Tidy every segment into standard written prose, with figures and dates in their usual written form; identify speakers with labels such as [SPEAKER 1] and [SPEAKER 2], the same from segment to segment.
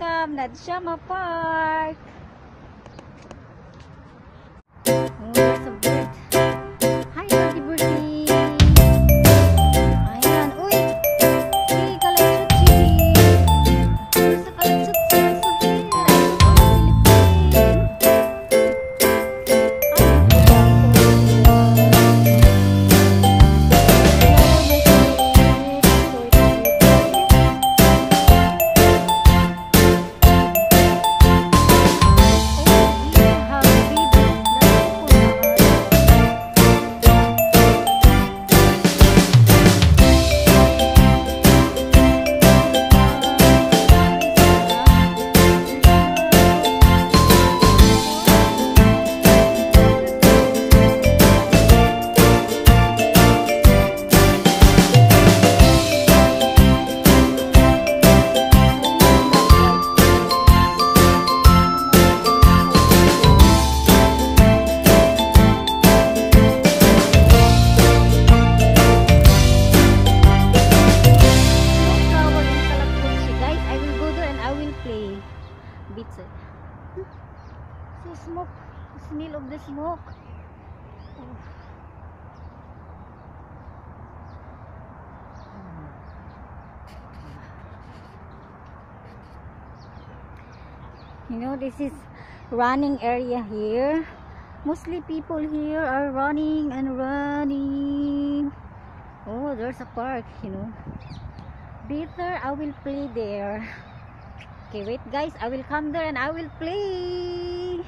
[SPEAKER 1] welcome Nadshama Park. Oh, there's a bird. Hi, birdie birdie. Ayan, uy. Hey, kalatsutsi. There's a kalatsutsi also here. So smoke, smell of the smoke. Oh. You know, this is running area here. Mostly people here are running and running. Oh, there's a park, you know. Later I will play there. Okay, wait guys, I will come there and I will play.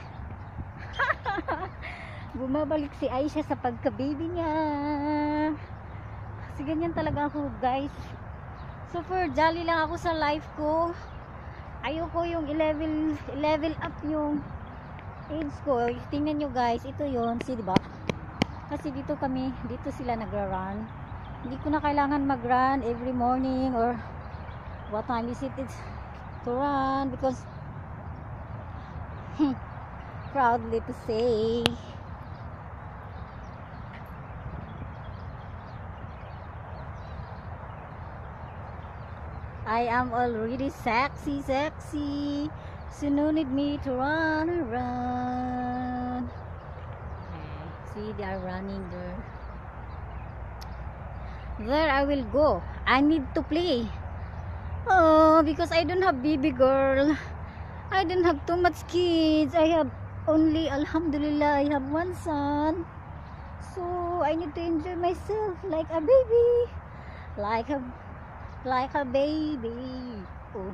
[SPEAKER 1] Bumabalik si Aisha sa pagka-baby niya. Kasi ganyan talaga ako guys. Super jolly lang ako sa life ko. Ayoko yung level up yung age ko. Tingnan nyo guys, ito yon, see diba? Kasi dito sila nagra-run. Hindi ko na kailangan mag-run every morning or what time is it? It's to run because proudly to say I am already sexy, so no need me to run around. Okay, see they are running there I will go. I need to play. Oh, because I don't have baby girl. I don't have too much kids. I have only, alhamdulillah, I have one son. So I need to enjoy myself like a baby. Like a baby. Oh,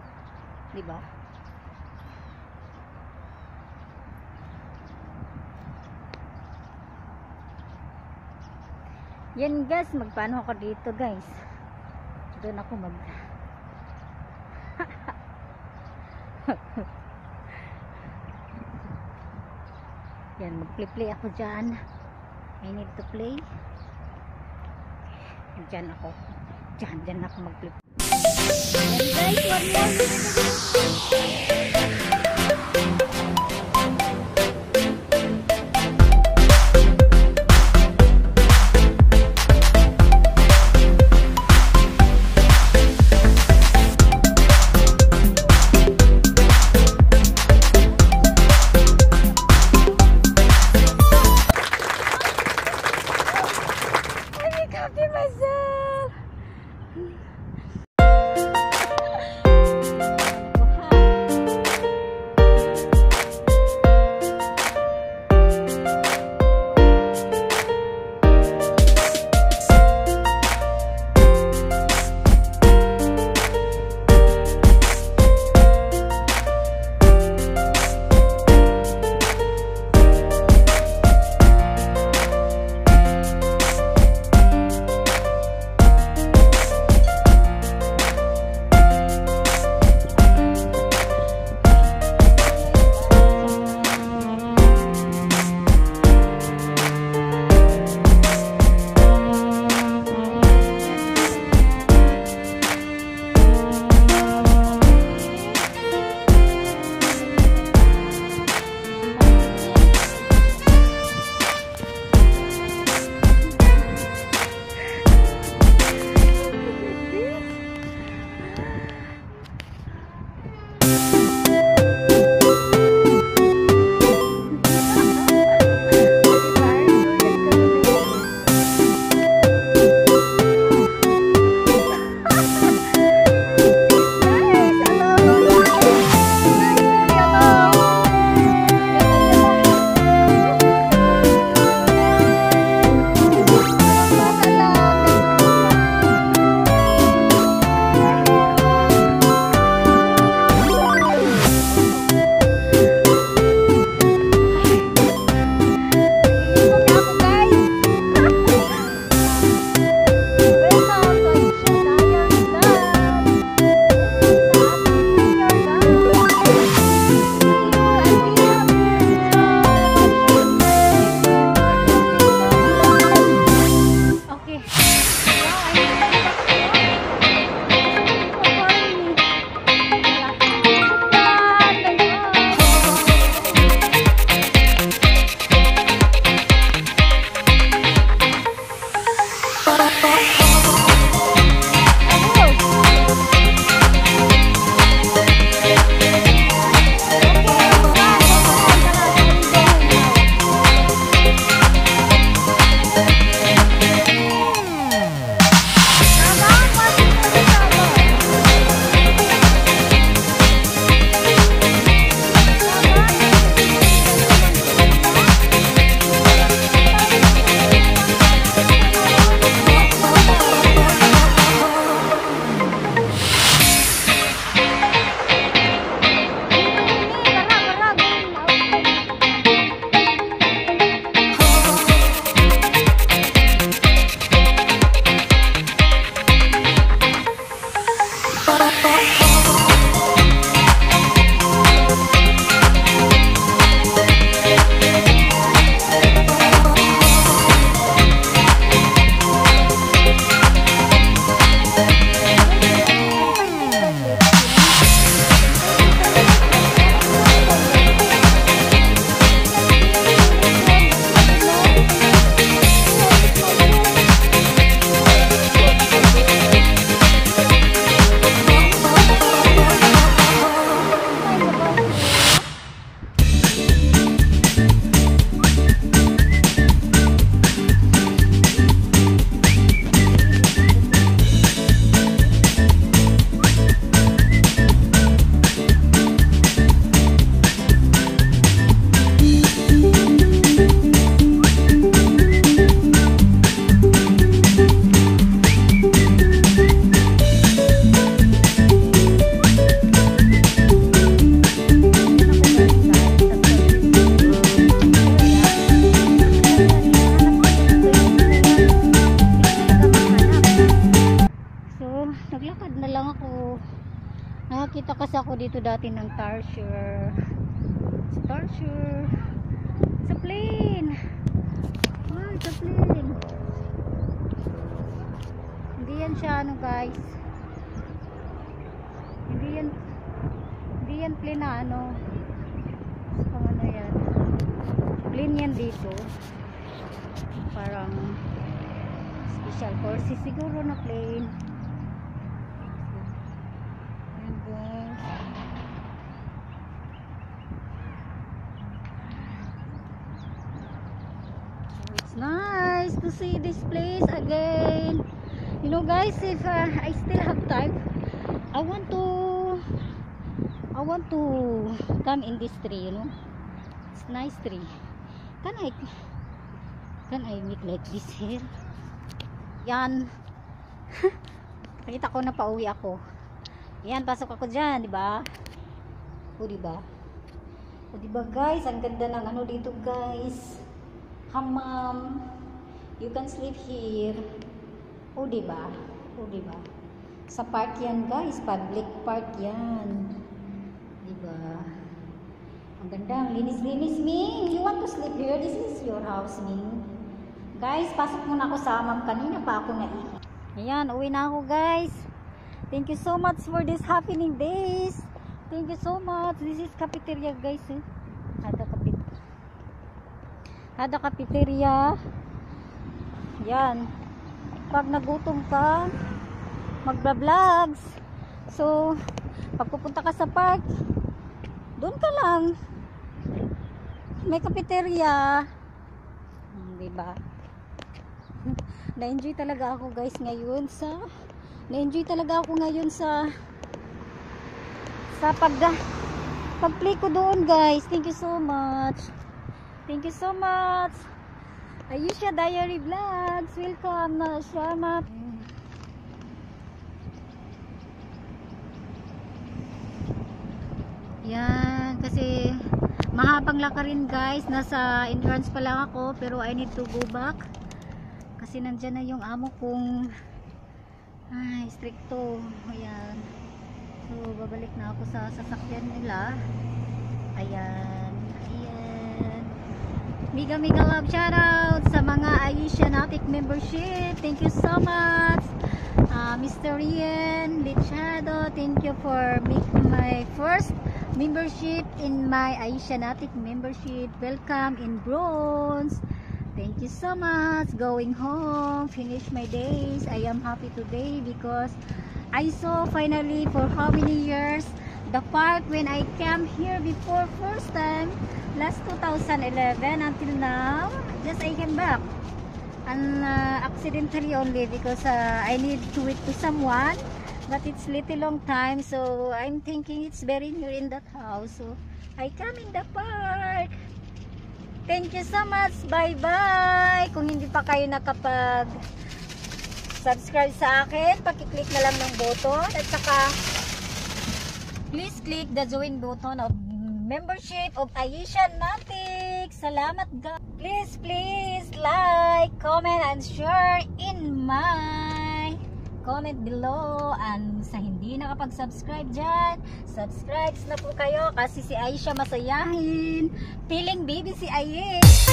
[SPEAKER 1] diba? Yan guys, magpaano ako dito guys. Doon ako yan, mag-play ako dyan. I need to play. Dyan ako mag-play. Yan guys, one more. Myself. Pumunta ko dito dati ng Tarsier. Sa plane. Ay, sa plane. Hindi yan siya ano guys. Hindi yan plane na ano. Pang ano yan. Plane yan dito. Parang special courses siguro na plane. Ayan guys. It's nice to see this place again. You know guys, if I still have time, I want to come in this tree, you know. It's nice tree. Can I meet like this here? Yan. Nakita ko na pauwi ako. Yan, pasok ako diyan, di ba? O di ba? O di ba guys, ang ganda ng ano dito guys. Hammam. You can sleep here. O di ba? O di ba? Sa park yan guys, public park yan. Di ba? Ang ganda, ang linis-linis, Ming. You want to sleep here? This is your house, Ming. Guys, pasok muna ako sa amam. Kanina pa ako naihi. Ayan, uwi na ako guys. Thank you so much for this happening days. Thank you so much. This is cafeteria guys. Hada cafeteria. Yan. Pag nagutom ka, magba-vlogs. So, pag pupunta ka sa park, doon ka lang. May cafeteria. Diba? Na-enjoy talaga ako guys ngayon sa pag-play ko doon guys. Thank you so much. Thank you so much. Ayesha Diary Vlogs. Welcome na Shama. Yan, kasi mahabang lakarin guys. Nasa entrance pa lang ako, pero I need to go back. Kasi nandyan na yung amo kong stricto. Ayan. So, babalik na ako sa sasakyan nila. Ayan. Mega love shoutout sa mga Ayeshanatic membership. Thank you so much. Mr. Rian Lichado, thank you for making my first membership in my Ayeshanatic membership. Welcome in bronze. Thank you so much. Going home, finish my days. I am happy today because I saw finally for how many years the park when I came here before first time last 2011 until now. Just I came back and accidentally only because I need to wait to someone, but it's little long time, so I'm thinking it's very near in that house, so I come in the park. Thank you so much. Bye bye. Kung hindi pa kayo nakapag subscribe sa akin, pakiclick na lang ng button at saka please click the join button of membership of Ayeshanatic. Salamat guys. Please like, comment and share in my comment below. And sa hindi nakapag-subscribe dyan, subscribe na po kayo kasi si Ayesha masayahin. Feeling baby si Ayesh.